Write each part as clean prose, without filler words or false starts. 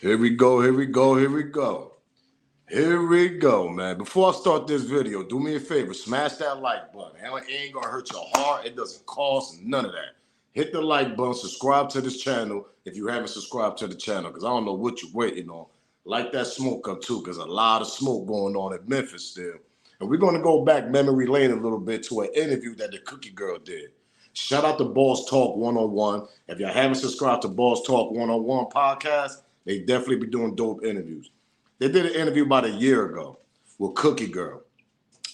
Here we go, here we go, here we go. Here we go, man. Before I start this video, do me a favor, smash that like button. It ain't gonna hurt your heart. It doesn't cost none of that. Hit the like button, subscribe to this channel if you haven't subscribed to the channel, because I don't know what you're waiting on. Light that smoke up too, because a lot of smoke going on in Memphis still. And we're gonna go back memory lane a little bit to an interview that the Cookie Girl did. Shout out to Boss Talk 101. If y'all haven't subscribed to Boss Talk 101 podcast, they definitely be doing dope interviews. They did an interview about a year ago with Cookie Girl.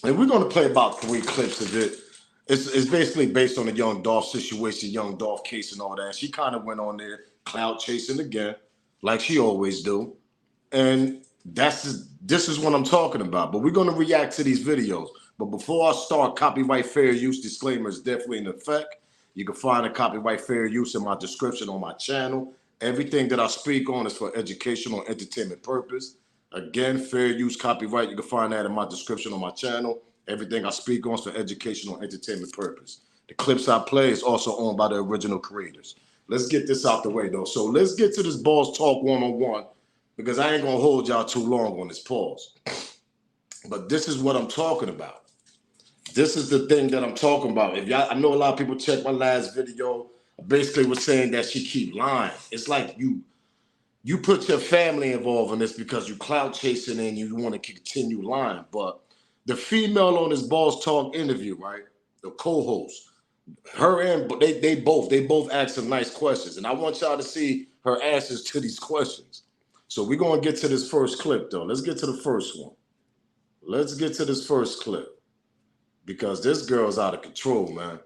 And we're going to play about 3 clips of it. It's basically based on the Young Dolph situation, Young Dolph case and all that. And she kind of went on there clout chasing again, like she always do. And this is what I'm talking about. But we're going to react to these videos. But before I start, copyright fair use disclaimer is definitely in effect. You can find a copyright fair use in my description on my channel. Everything that I speak on is for educational and entertainment purpose. Again, fair use copyright. You can find that in my description on my channel. Everything I speak on is for educational and entertainment purpose. The clips I play is also owned by the original creators. Let's get this out the way, though. So let's get to this Boss Talk 101, because I ain't going to hold y'all too long on this pause. But this is what I'm talking about. This is the thing that I'm talking about. If y'all, I know a lot of people checked my last video. I basically was saying that she keep lying. It's like you put your family involved in this because you clout chasing and you want to continue lying. But the female on this Boss Talk interview, right? The co-host, her and they both asked some nice questions, and I want y'all to see her answers to these questions. So we're gonna get to this first clip, though. Let's get to the first one. Let's get to this first clip, because this girl's out of control, man.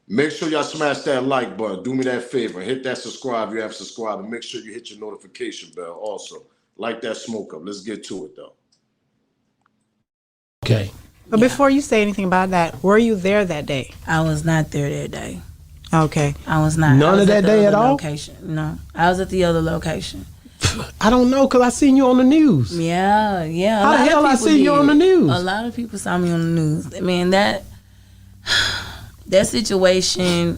Make sure y'all smash that like button. Do me that favor and hit that subscribe if you haven't subscribed, and make sure you hit your notification bell also. Light that smoke up. Let's get to it, though. Okay. But before you say anything about that, were you there that day? I was not there that day. Okay. I was not. None of that day at all? Location. No. I was at the other location. I don't know, because I seen you on the news. Yeah. How the hell I see you on the news? A lot of people saw me on the news. I mean, that situation,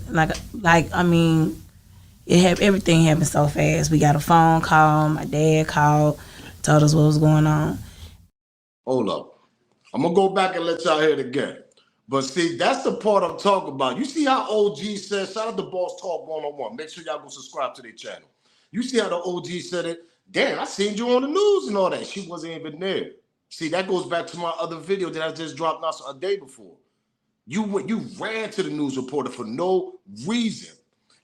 I mean, everything happened so fast. We got a phone call. My dad called, told us what was going on. Hold up. I'm going to go back and let y'all hear it again. But see, that's the part I'm talking about. You see how OG said, shout out to Boss Talk 101. Make sure y'all go subscribe to their channel. You see how the OG said it? Damn, I seen you on the news and all that. She wasn't even there. See, that goes back to my other video that I just dropped not a day before. You ran to the news reporter for no reason.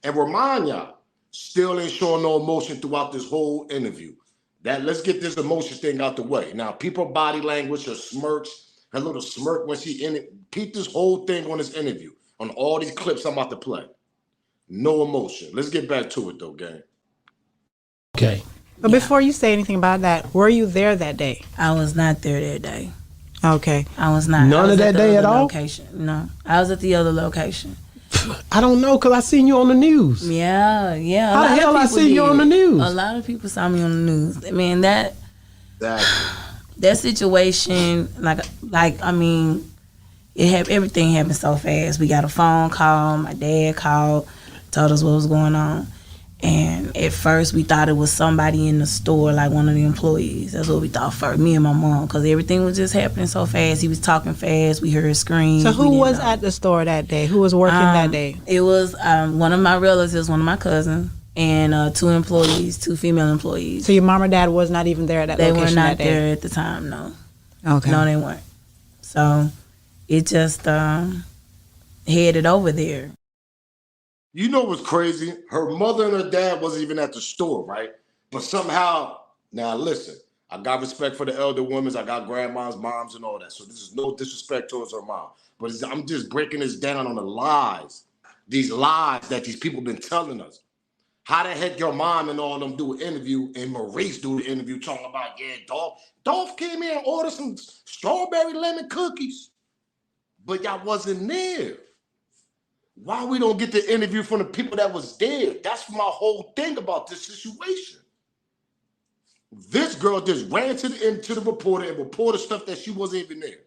And remind y'all, still ain't showing no emotion throughout this whole interview. Let's get this emotion thing out the way. Now, people body language, her smirks, her little smirk when she in it. Peep this whole thing on this interview, on all these clips I'm about to play. No emotion. Let's get back to it, though, gang. Okay. But before you say anything about that, were you there that day? I was not there that day. Okay. I was not. None of that day at all? Location. No. I was at the other location. I don't know, because I seen you on the news. Yeah. How the hell I see you on the news? A lot of people saw me on the news. I mean, that situation, I mean, everything happened so fast. We got a phone call. My dad called, told us what was going on. And at first, we thought it was somebody in the store, like one of the employees. That's what we thought first, me and my mom, because everything was just happening so fast. He was talking fast. We heard screams. So who was at the store that day? Who was working that day? It was one of my relatives, one of my cousins, and 2 employees, 2 female employees. So your mom or dad was not even there at that they location were not that day? there at the time, no. Okay. No, they weren't. So it just headed over there. You know what's crazy? Her mother and her dad wasn't even at the store, right? But somehow, now listen, I got respect for the elder women. I got grandmas, moms, and all that. So this is no disrespect towards her mom. But I'm just breaking this down on the lies. These lies that these people been telling us. How the heck your mom and all them do an interview and Maurice do the interview talking about, yeah, Dolph came here and ordered some strawberry lemon cookies. But y'all wasn't there. Why we don't get the interview from the people that was there? That's my whole thing about this situation. This girl just ran to the reporter and reported stuff that she wasn't even there.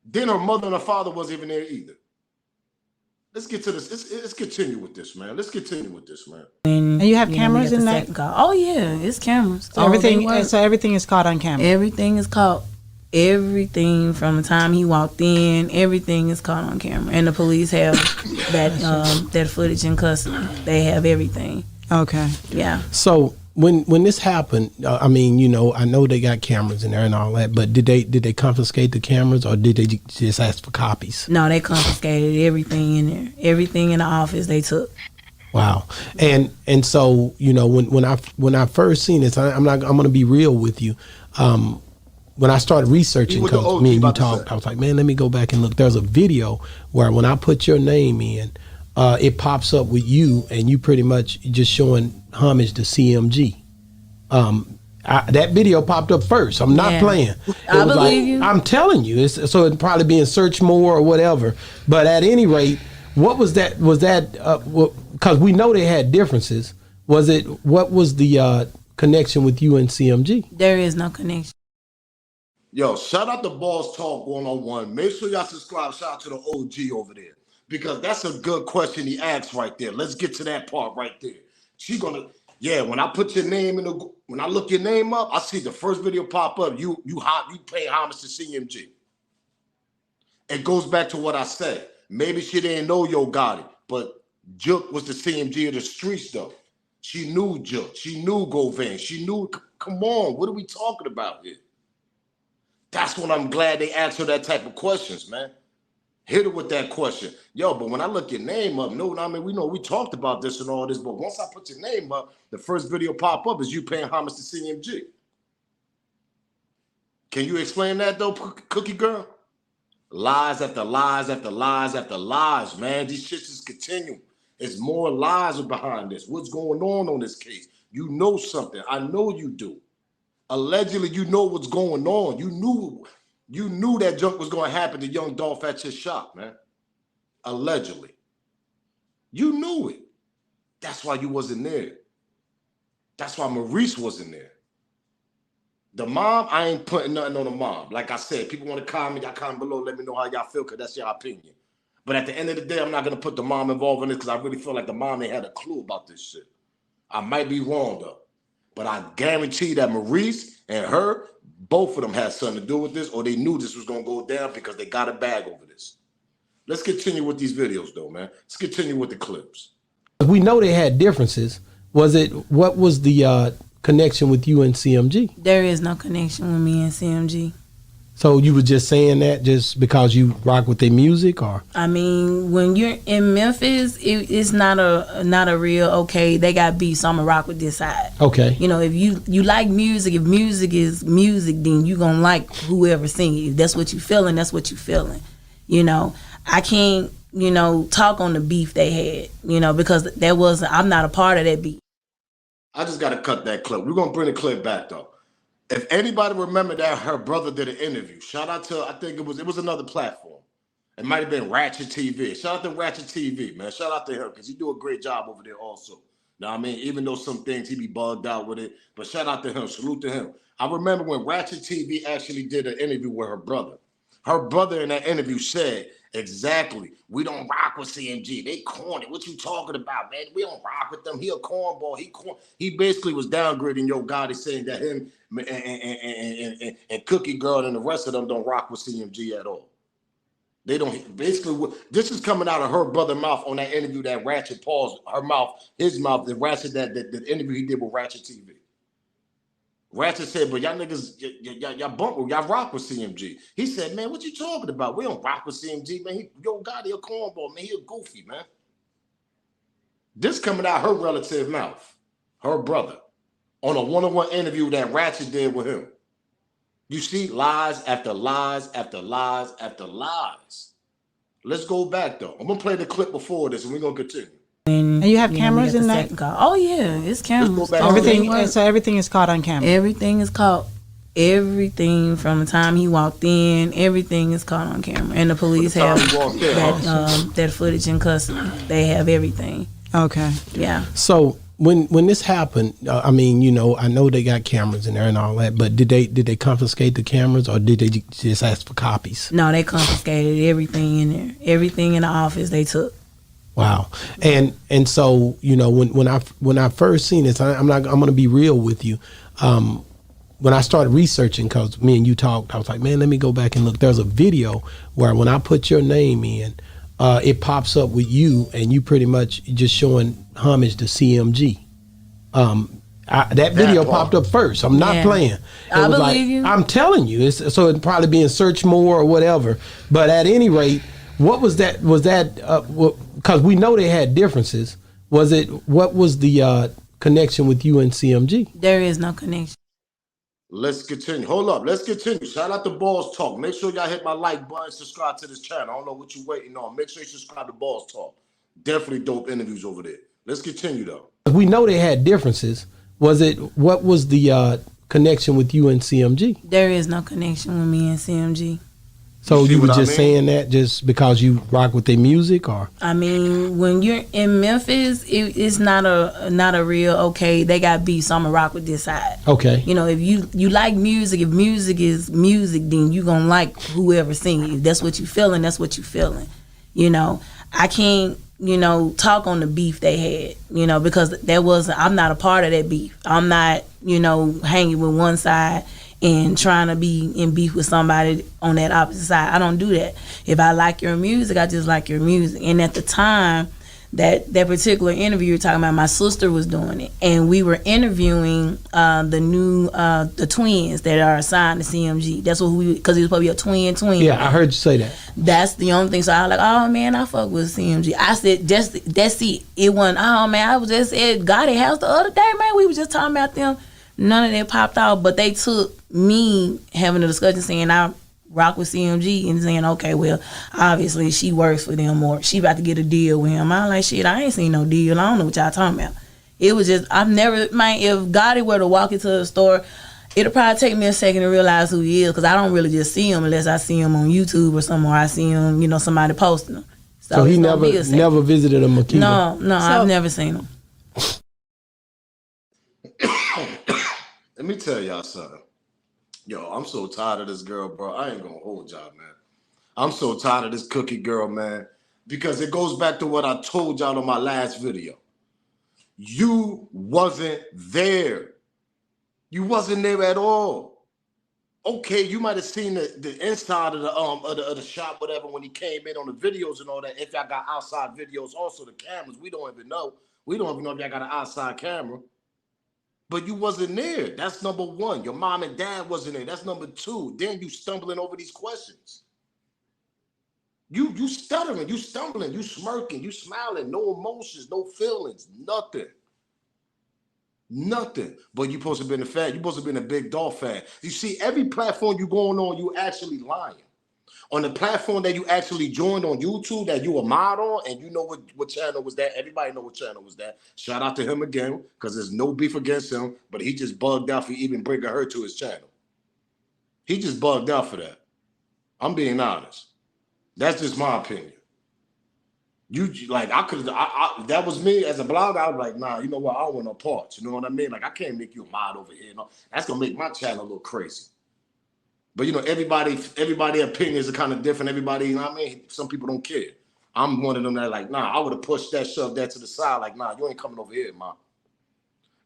Then her mother and her father wasn't even there either. let's get to this. Let's continue with this, man. Let's continue with this, man. And you have cameras in that? Oh yeah, it's cameras. So everything is caught on camera. Everything is caught. Everything from the time he walked in, everything is caught on camera, and the police have that footage in custody. They have everything. Okay. Yeah. So when this happened, I mean, you know, I know they got cameras in there and all that, but did they confiscate the cameras or did they just ask for copies? No, they confiscated everything in there. Everything in the office they took. Wow. And so, you know, when I first seen this, I'm going to be real with you. When I started researching, because me and you talked, I was like, man, let me go back and look. There's a video where when I put your name in, it pops up with you, and you pretty much just showing homage to CMG. That video popped up first. I'm not playing. I believe you. I'm telling you. So it'd probably be in search more or whatever. But at any rate, what was that? Was that because we know they had differences? What was the connection with you and CMG? There is no connection. Yo, shout out to Balls Talk 101. Make sure y'all subscribe. Shout out to the OG over there. Because that's a good question he asked right there. Let's get to that part right there. When I put your name when I look your name up, I see the first video pop up. You pay homage to CMG. It goes back to what I said. Maybe she didn't know Yo Gotti, but Jook was the CMG of the streets though. She knew Jook. She knew Govan. She knew, come on, what are we talking about here? That's when I'm glad they asked her that type of questions, man. Hit her with that question. Yo, but when I look your name up, we know we talked about this and all this, but once I put your name up, the first video pop up is you paying homage to CMG. Can you explain that though, Cookie Girl? Lies after lies after lies after lies, man. These shits just continue. It's more lies behind this. What's going on this case? You know something. I know you do. Allegedly, you know what's going on. You knew that junk was going to happen to Young Dolph at your shop, man. Allegedly. You knew it. That's why you wasn't there. That's why Maurice wasn't there. The mom, I ain't putting nothing on the mom. Like I said, people want to comment, y'all comment below, let me know how y'all feel, because that's your opinion. But at the end of the day, I'm not going to put the mom involved in this because I really feel like the mom ain't had a clue about this shit. I might be wrong, though. But I guarantee that Maurice and her, both of them had something to do with this, or they knew this was going to go down because they got a bag over this. Let's continue with these videos, though, man. Let's continue with the clips. We know they had differences. What was the connection with you and CMG? There is no connection with me and CMG. So you were just saying that just because you rock with their music, or? I mean, when you're in Memphis, it's not a real, okay, they got beef, so I'm gonna rock with this side. Okay. You know, if you like music, if music is music, then you gonna like whoever singing. If that's what you feeling, that's what you feeling. You know, I can't, talk on the beef they had, because I'm not a part of that beef. I just gotta cut that clip. We're gonna bring the clip back though. If anybody remember that her brother did an interview, shout out to, I think it was another platform. It might have been Ratchet TV. Shout out to Ratchet TV, man. Shout out to him because he do a great job over there also. Now, I mean, even though some things he be bugged out with it, but shout out to him. Salute to him. I remember when Ratchet TV actually did an interview with her brother. Her brother in that interview said, exactly, we don't rock with CMG. They corny. What you talking about, man? We don't rock with them. He a cornball. He basically was downgrading Yo Gotti, saying that him and Cookie Girl and the rest of them don't rock with CMG at all. They don't. Basically, this is coming out of her brother's mouth on that interview that Ratchet paused his mouth, the Ratchet the interview he did with Ratchet TV. Ratchet said, but y'all niggas, y'all rock with CMG. He said, man, what you talking about? We don't rock with CMG, man. Yo Gotti a cornball, man. He a goofy, man. This coming out her relative mouth, her brother, on a one-on-one interview that Ratchet did with him. You see lies after lies after lies after lies. Let's go back, though. I'm going to play the clip before this, and we're going to continue. And you have cameras in that? Oh yeah, it's cameras. Everything is caught on camera. Everything is caught. Everything from the time he walked in, everything is caught on camera, and the police have that footage in custody. They have everything. Okay. Yeah. So when this happened, I mean, I know they got cameras in there and all that, but did they confiscate the cameras or did they just ask for copies? No, they confiscated everything in there. Everything in the office they took. Wow. And so, you know, when I first seen this, I'm gonna be real with you. When I started researching, because me and you talked, I was like, man, let me go back and look. There's a video where when I put your name in, it pops up with you, and you pretty much just showing homage to CMG. That video popped up first. I'm not playing. I believe you. I'm telling you. So it'd probably be in search more or whatever. But at any rate, what was that? Was that because we know they had differences? What was the connection with you and CMG? There is no connection. Let's continue. Hold up. Let's continue. Shout out to Balls Talk. Make sure y'all hit my like button, subscribe to this channel. I don't know what you're waiting on. Make sure you subscribe to Balls Talk. Definitely dope interviews over there. Let's continue though. We know they had differences. What was the connection with you and CMG? There is no connection with me and CMG. So you were just saying that just because you rock with their music, or? I mean, when you're in Memphis, it's not a real okay. They got beef, so I'm gonna rock with this side. Okay. You know, if you like music, if music is music, then you gonna like whoever singing. If that's what you feeling, that's what you feeling. You know, I can't talk on the beef they had. You know, because I'm not a part of that beef. I'm not hanging with one side and trying to be in beef with somebody on that opposite side. I don't do that. If I like your music, I just like your music. And at the time, that particular interview you're talking about, my sister was doing it, and we were interviewing the twins that are assigned to CMG. That's what because he was probably a twin. Yeah, I heard you say that. That's the only thing. So I was like, oh man, I fuck with CMG. I said, that's it. It wasn't. Oh man, I was just at Gotti house the other day, man. We was just talking about them. None of that popped out, but they took me having a discussion saying I rock with CMG and saying, okay, well, obviously she works for them or she about to get a deal with him. I'm like, shit, I ain't seen no deal. I don't know what y'all talking about. It was just, if Gotti were to walk into the store, it'll probably take me a second to realize who he is, because I don't really just see him unless I see him on YouTube or somewhere. I see him, somebody posting him. So he never visited a Makita? No, I've never seen him. Let me tell y'all something. Yo, I'm so tired of this girl, bro. I ain't gonna hold y'all, man. I'm so tired of this cookie girl, man, because it goes back to what I told y'all on my last video. You wasn't there. You wasn't there at all. Okay, you might have seen the inside of the shop, whatever, when he came in on the videos and all that. If y'all got outside videos, also the cameras, we don't even know. We don't even know if y'all got an outside camera. But you wasn't there. That's number one. Your mom and dad wasn't there. That's number two. Then you stumbling over these questions. You stuttering, you stumbling, you smirking, you smiling, no emotions, no feelings, nothing. Nothing. But you supposed to be a fan. You supposed to be a big Dolph fan. You see, every platform you going on, you actually lying. On the platform that you actually joined on YouTube, that you a mod on, and you know what channel was that. Everybody know what channel was that. Shout out to him again, because there's no beef against him, but he just bugged out for even bringing her to his channel. He just bugged out for that. I'm being honest. That's just my opinion. That was me as a blogger. I was like, nah, you know what? I don't want no parts. You know what I mean? Like, I can't make you a mod over here. No, that's gonna make my channel look crazy. But everybody's opinions are kind of different. Everybody, some people don't care. I'm one of them that like, nah, I would have pushed that, shoved that to the side. Like, nah, you ain't coming over here, man.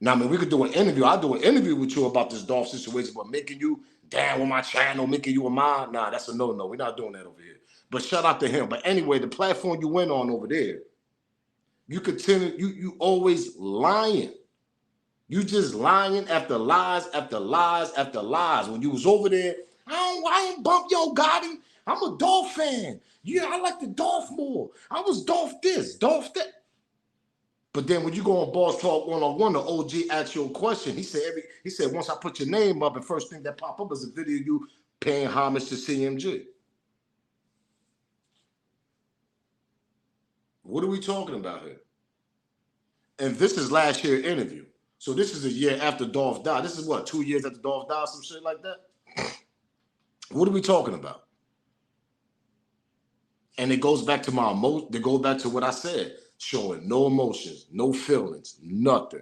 Now, we could do an interview. I'll do an interview with you about this Dolph situation, but making you down with my channel, making you a mod, nah, that's a no-no. We're not doing that over here. But shout out to him. But anyway, the platform you went on over there, you continue, you always lying. You just lying after lies after lies after lies. When you was over there, I ain't bump Yo Gotti. I'm a Dolph fan. Yeah, I like the Dolph more. I was Dolph this, Dolph that. But then when you go on Boss Talk 101, the OG asked you a question. He said, once I put your name up, the first thing that pop up is a video of you paying homage to CMG. What are we talking about here? And this is last year's interview. So this is a year after Dolph died. This is what, 2 years after Dolph died, some shit like that? What are we talking about? And it goes back to what I said, showing no emotions, no feelings, nothing.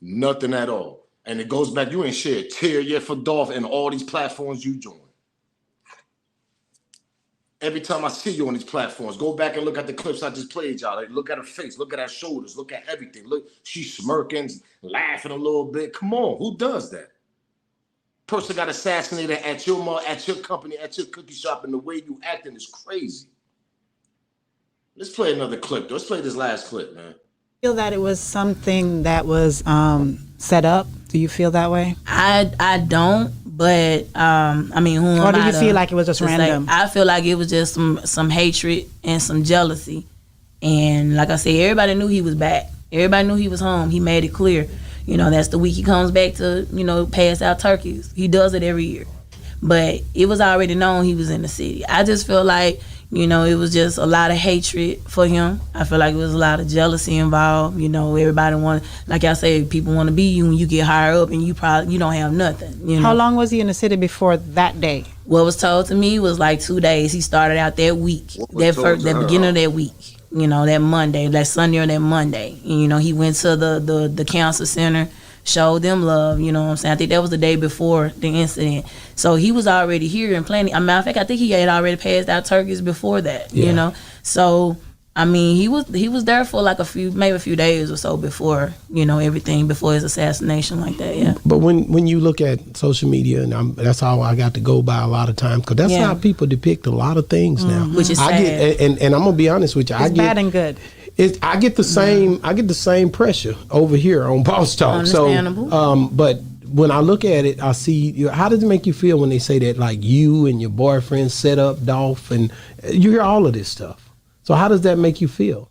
Nothing at all. And it goes back, you ain't shared a tear yet for Dolph and all these platforms you join. Every time I see you on these platforms, go back and look at the clips I just played y'all. Like, look at her face, look at her shoulders, look at everything. Look, she's smirking, laughing a little bit. Come on, who does that? Person got assassinated at your mall, at your company, at your cookie shop, and the way you acting is crazy. Let's play another clip. Let's play this last clip, man. Feel that it was something that was set up? Do you feel that way? I don't, but I mean, who am Or do I you to- feel like it was just to say? random? I feel like it was just some hatred and some jealousy, and like I said, everybody knew he was back. Everybody knew he was home. He made it clear. You know, that's the week he comes back to, you know, pass out turkeys. He does it every year, but it was already known he was in the city. I just feel like, you know, it was just a lot of hatred for him. I feel like it was a lot of jealousy involved. You know, everybody want, like I said, people want to be you when you get higher up, and you don't have nothing. You know? How long was he in the city before that day? What was told to me was like 2 days. He started out that week, that beginning of that week. You know, that Monday, that Sunday or that Monday. And, you know, he went to the cancer center, showed them love. You know what I'm saying? I think that was the day before the incident. So he was already here and planning. Matter of fact, I think he had already passed out turkeys before that. Yeah. You know, so I mean, he was there for like maybe a few days or so before, you know, everything before his assassination like that. Yeah. But when you look at social media, and that's all I got to go by a lot of times, because that's how people depict a lot of things now. Which is I sad. get, and I'm gonna be honest with you, It's bad and good. I get the same. I get the same pressure over here on Boss Talk. Understandable. So, but when I look at it, I see. How does it make you feel when they say that, like, you and your boyfriend set up Dolph, and you hear all of this stuff? So how does that make you feel?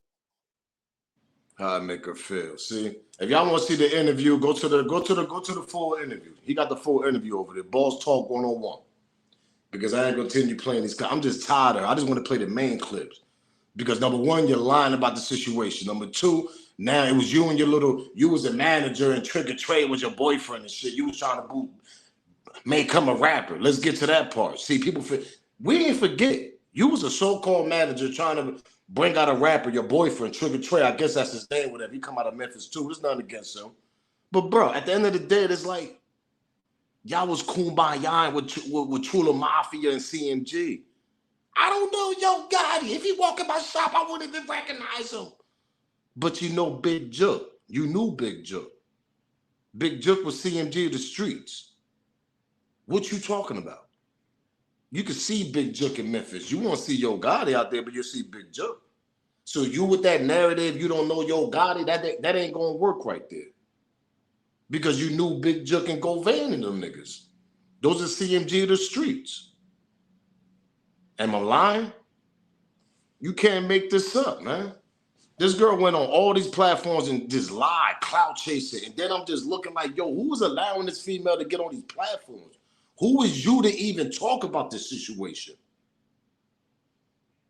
How I make her feel. See, if y'all want to see the interview, go to the full interview. He got the full interview over there. Boss Talk 101. Because I ain't gonna continue playing these. I'm just tired of it. I just want to play the main clips. Because number one, you're lying about the situation. Number two, now it was you and you was a manager, and Trigger Trey was your boyfriend and shit. You was trying to make him a rapper. Let's get to that part. See, we didn't forget. You was a so-called manager trying to bring out a rapper, your boyfriend, Trigger Trey. I guess that's his name, whatever. He come out of Memphis too. There's nothing against him. But bro, at the end of the day, it's like y'all was kumbaya with Chula Mafia and CMG. I don't know Yo Gotti. If he walk in my shop, I wouldn't even recognize him. But you know Big Jook. You knew Big Jook. Big Jook was CMG of the streets. What you talking about? You can see Big Jook in Memphis. You won't see Yo Gotti out there, but you'll see Big Jook. So you with that narrative, you don't know Yo Gotti, that ain't gonna work right there. Because you knew Big Jook and Govan and them niggas. Those are CMG of the streets. Am I lying? You can't make this up, man. This girl went on all these platforms and just lied, clout chasing. And then I'm just looking like, yo, who is allowing this female to get on these platforms? Who is you to even talk about this situation?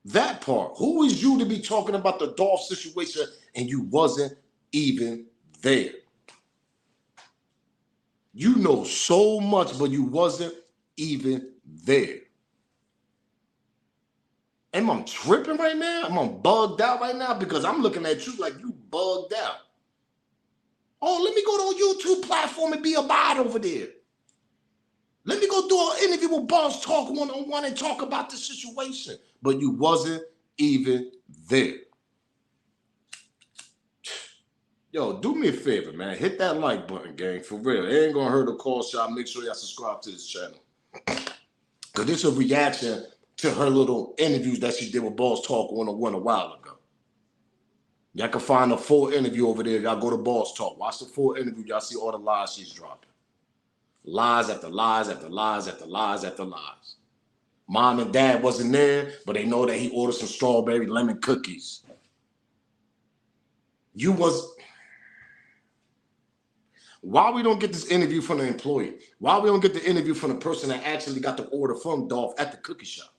That part. Who is you to be talking about the Dolph situation and you wasn't even there? You know so much, but you wasn't even there. Am I tripping right now? Am I bugged out right now? Because I'm looking at you like you bugged out. Oh, let me go to a YouTube platform and be a bot over there. Let me go do an interview with Boss Talk 101 and talk about the situation. But you wasn't even there. Yo, do me a favor, man. Hit that like button, gang. For real. It ain't gonna hurt a call shot. Make sure y'all subscribe to this channel. Because this is a reaction to her little interviews that she did with Boss Talk 101 a while ago. Y'all can find a full interview over there. Y'all go to Boss Talk. Watch the full interview. Y'all see all the lies she's dropping. Lies after lies after lies after lies after lies. Mom and dad wasn't there, but they know that he ordered some strawberry lemon cookies. Why we don't get this interview from the employee? Why we don't get the interview from the person that actually got the order from Dolph at the cookie shop?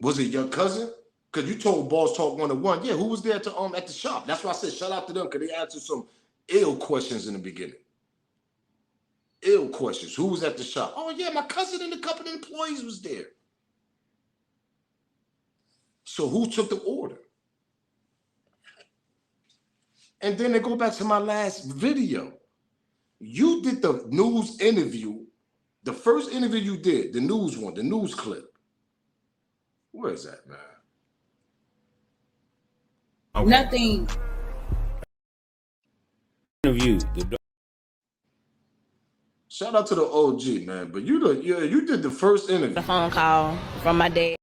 Was it your cousin? Because you told Boss Talk 101, yeah, who was there at the shop? That's why I said shout out to them, because they answered some ill questions in the beginning. Ill questions. Who was at the shop? Oh, yeah, my cousin and a couple of employees was there. So who took the order? And then they go back to my last video. You did the news interview, the first interview you did, the news one, the news clip. Where is that, man? Okay. Nothing. Interview. Shout out to the OG, man. But you did the first interview. A phone call from my dad.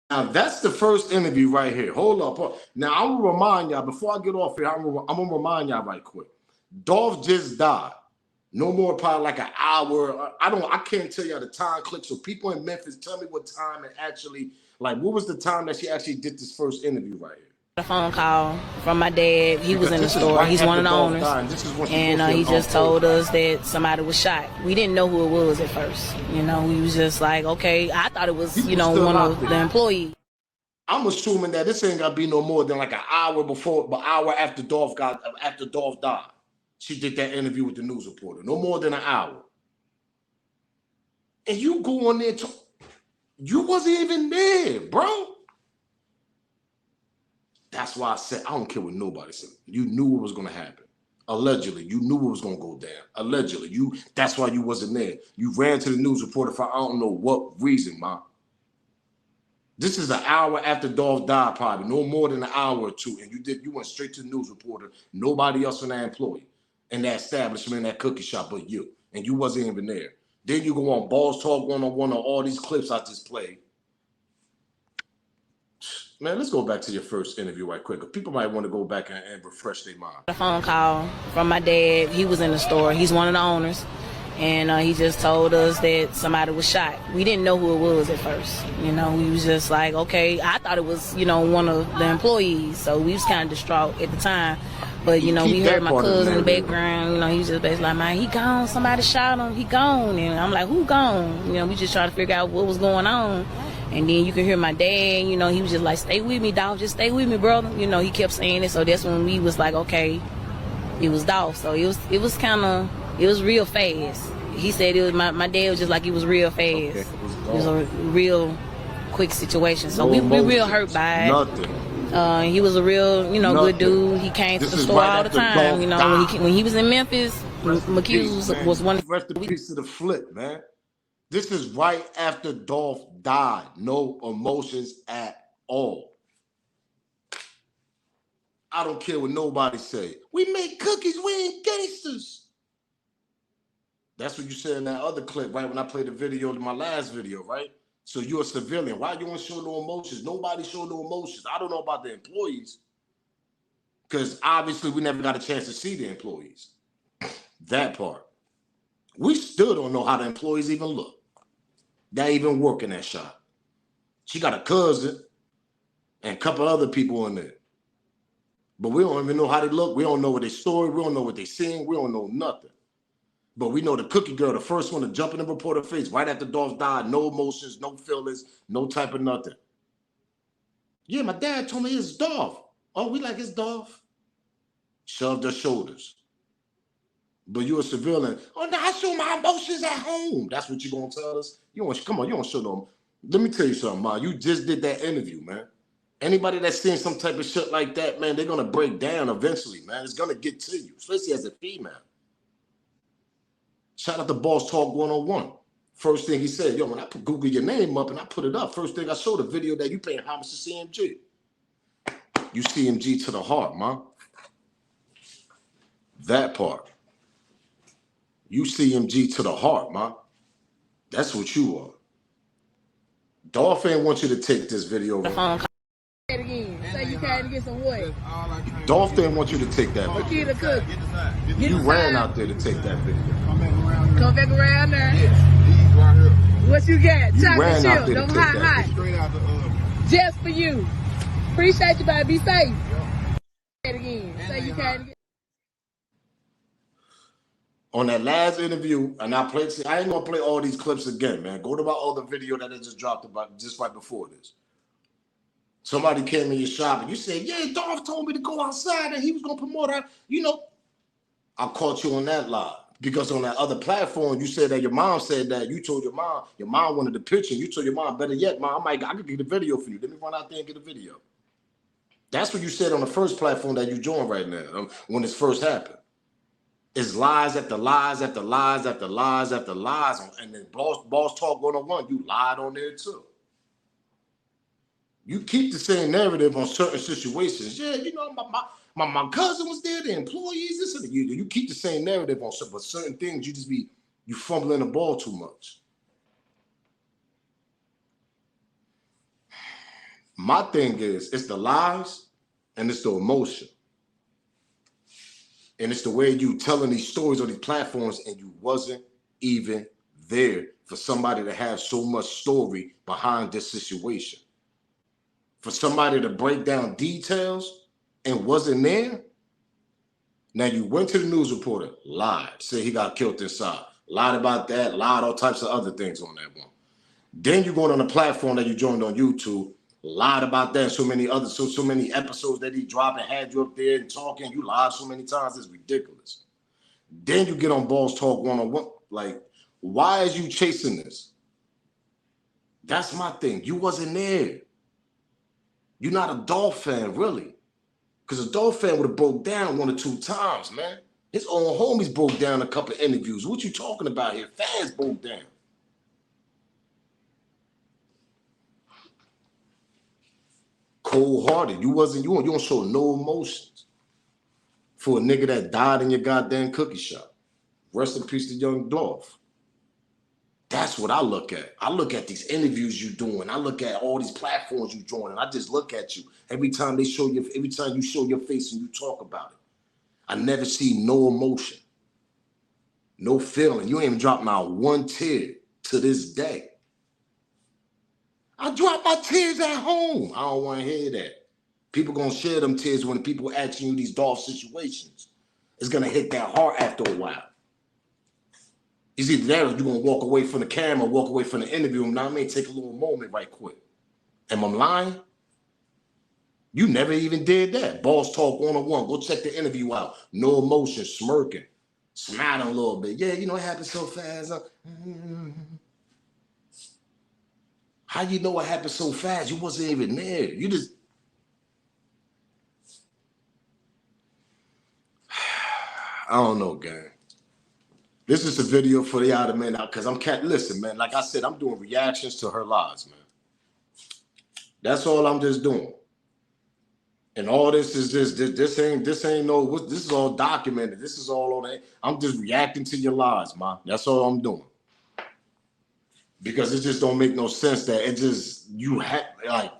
Now that's the first interview right here. Hold up. Now I'm gonna remind y'all before I get off here. I'm gonna remind y'all right quick. Dolph just died. No more, probably like an hour. I can't tell y'all the time click. So people in Memphis, tell me what time it actually, like, what was the time that she actually did this first interview right here? A phone call from my dad. He was in the store. He's one of the owners. And he just told us that somebody was shot. We didn't know who it was at first. You know, we was just like, okay. I thought it was, one of the employees. I'm assuming that this ain't gotta be no more than like an hour after Dolph died. She did that interview with the news reporter. No more than an hour. And you go on there, you wasn't even there, bro. That's why I said, I don't care what nobody said. You knew what was going to happen. Allegedly, you knew what was going to go down. Allegedly, that's why you wasn't there. You ran to the news reporter for I don't know what reason, man. This is an hour after Dolph died, probably. No more than an hour or two. And you went straight to the news reporter. Nobody else in that employee in that establishment, in that cookie shop but you. And you wasn't even there. Then you go on Balls Talk 101 on all these clips I just played. Man, let's go back to your first interview right quick. People might want to go back and refresh their mind. A phone call from my dad. He was in the store. He's one of the owners. And he just told us that somebody was shot. We didn't know who it was at first. We was just like, okay. I thought it was, one of the employees. So we was kind of distraught at the time. But, we heard my cousin in the background. He was just basically like, man, he gone. Somebody shot him. He gone. And I'm like, who gone? We just trying to figure out what was going on. And then you can hear my dad, he was just like, stay with me, Dolph. Just stay with me, brother. He kept saying it. So that's when we was like, okay, it was Dolph. So it was real fast. He said it was my dad was just like, it was real fast. Okay, it was a real quick situation. So we real hurt by it. Nothing. He was a real, good dude. He came to the store all the time. When he was in Memphis, McHughes was one. Rest in peace to the flip, man. This is right after Dolph died. No emotions at all. I don't care what nobody say. We make cookies, we ain't gangsters. That's what you said in that other clip, right? When I played the video in my last video, right? So you're a civilian. Why you don't show no emotions? Nobody showed no emotions. I don't know about the employees. Because obviously we never got a chance to see the employees. That part. We still don't know how the employees even look. That even work in that shop. She got a cousin and a couple other people in there. But we don't even know how they look. We don't know what their story. We don't know what they sing. We don't know nothing. But we know the cookie girl, the first one to jump in the reporter face right after Dolph died. No emotions, no feelings, no type of nothing. Yeah, my dad told me it's Dolph. Oh, we like it's Dolph. Shoved her shoulders. But you're a civilian. Oh, no, I show my emotions at home. That's what you're going to tell us? You don't show them. Let me tell you something, man. You just did that interview, man. Anybody that's seeing some type of shit like that, man, they're going to break down eventually, man. It's going to get to you, especially as a female. Shout out to Boss Talk 101. First thing he said, yo, when I Google your name up and I put it up, first thing I showed a video that you paying homage to CMG. You CMG to the heart, man. That part. You CMG to the heart, man. That's what you are. Dolph ain't want you to take this video. Again. Say you came to get some what? Dolph didn't want you to take that video. Cook. You ran out there to take that video. Come back around there. Yes, right here. What you got? You Chocolate ran out chip. there to Them take hot, that hot. video. Straight out the Just for you. Appreciate you, baby. Be safe. Again. Say you came to get. On that last interview, and I ain't gonna play all these clips again, man. Go to my other video that I just dropped about just right before this. Somebody came in your shop and you said, yeah, Dolph told me to go outside and he was gonna promote her. I caught you on that lie. Because on that other platform, you said that your mom said that. You told your mom wanted the picture. You told your mom, better yet, mom, I could get a video for you. Let me run out there and get a video. That's what you said on the first platform that you joined right now, when this first happened. It's lies after lies after lies after lies after lies. And then Boss Talk 101, you lied on there too. You keep the same narrative on certain situations. Yeah, you know, my cousin was there, the employees, this and that. You keep the same narrative on certain, but certain things you fumbling the ball too much. My thing is, it's the lies and it's the emotion. And it's the way you telling these stories on these platforms and you wasn't even there for somebody to have so much story behind this situation. For somebody to break down details and wasn't there. Now you went to the news reporter, lied, said he got killed inside, lied about that, lied all types of other things on that one. Then you going on a platform that you joined on YouTube, lied about that, so many episodes that he dropped and had you up there and talking, you lied so many times, it's ridiculous. Then you get on Balls Talk 101, like, why is you chasing this? That's my thing. You wasn't there. You're not a Dolph fan, really. Because a Dolph fan would have broke down 1 or 2 times, man. His own homies broke down a couple of interviews. What you talking about here? Fans broke down. Cold-hearted. You don't show no emotions for a nigga that died in your goddamn cookie shop. Rest in peace to young Dolph. That's what I look at. I look at these interviews you doing. I look at all these platforms you joining. I just look at you. Every time you show your face and you talk about it. I never see no emotion. No feeling. You ain't even dropped my 1 tear to this day. I drop my tears at home. I don't want to hear that. People gonna share them tears when people asking you these Dolph situations. It's gonna hit that heart after a while. It's either that or you're gonna walk away from the camera, walk away from the interview, and I may take a little moment right quick. Am I lying? You never even did that. Balls Talk 101. Go check the interview out. No emotion, smirking, smiling a little bit. Yeah, you know, it happened so fast. How you know it happened so fast? You wasn't even there. You just... I don't know, gang. This is a video for the other man out because listen, man, like I said, I'm doing reactions to her lies, man. That's all I'm just doing. And all this is just, this is all documented. This is all on that. I'm just reacting to your lies, man. That's all I'm doing. Because it just don't make no sense that it just,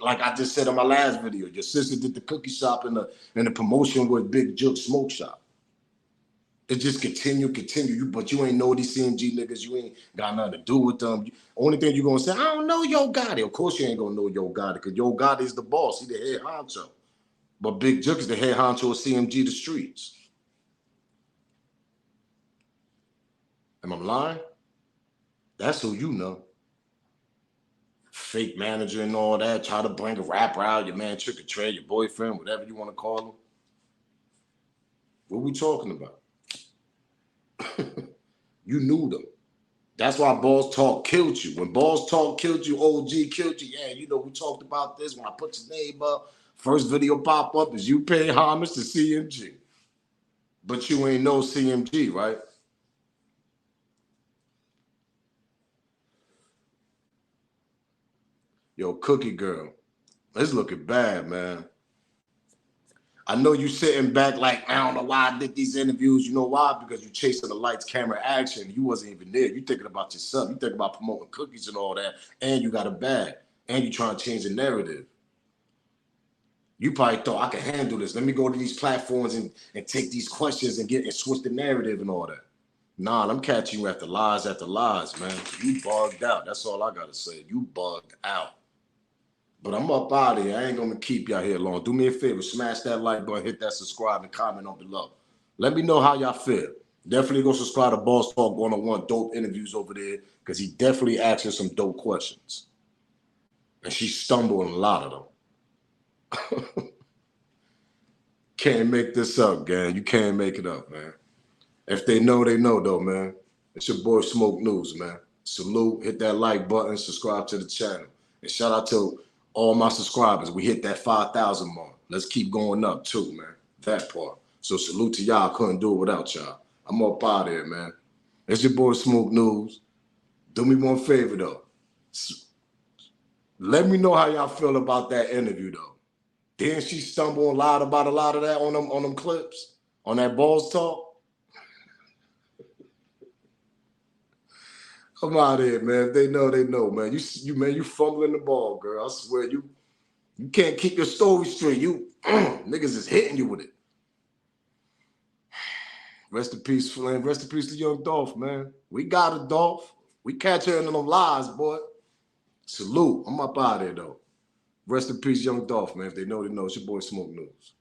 like I just said in my last video, your sister did the cookie shop and the promotion with Big Jook Smoke Shop. It just continue. But you ain't know these CMG niggas. You ain't got nothing to do with them. Only thing you gonna say, I don't know Yo Gotti. Of course you ain't gonna know Yo Gotti because Yo Gotti is the boss. He the head honcho. But Big Jook is the head honcho of CMG the streets. Am I lying? That's who you know. Fake manager and all that. Try to bring a rapper out, your man Trick or Trey, your boyfriend, whatever you want to call him. What we talking about? You knew them. That's why Balls Talk killed you. When Balls Talk killed you, OG killed you. Yeah, you know, we talked about this. When I put your name up, first video pop up is you pay homage to CMG. But you ain't no CMG, right? Yo, Cookie Girl, it's looking bad, man. I know you sitting back like, I don't know why I did these interviews. You know why? Because you chasing the lights, camera, action. You wasn't even there. You thinking about yourself. You thinking about promoting cookies and all that. And you got a bag. And you trying to change the narrative. You probably thought, I can handle this. Let me go to these platforms and take these questions and switch the narrative and all that. Nah, I'm catching you after lies, man. You bugged out. That's all I got to say. You bugged out. But I'm up out of here. I ain't going to keep y'all here long. Do me a favor. Smash that like button. Hit that subscribe and comment on below. Let me know how y'all feel. Definitely go subscribe to Balls Talk 101. Dope interviews over there because he definitely asking some dope questions. And she stumbled in a lot of them. Can't make this up, gang. You can't make it up, man. If they know, they know, though, man. It's your boy Smoke News, man. Salute. Hit that like button. Subscribe to the channel. And shout out to all my subscribers. We hit that 5,000 mark. Let's keep going up too, man. That part. So salute to y'all. Couldn't do it without y'all. I'm up out of here, man. It's your boy Smoke News. Do me one favor though. Let me know how y'all feel about that interview though. Didn't she stumble and lied about a lot of that on them clips? On that balls talk? Come out here, man. If they know, they know, man. You fumbling the ball, girl. I swear you can't keep your story straight. You niggas is hitting you with it. Rest in peace, Flynn. Rest in peace to young Dolph, man. We got a Dolph. We catch her in them lies, boy. Salute. I'm up out of here, though. Rest in peace, young Dolph, man. If they know, they know. It's your boy Smoke News.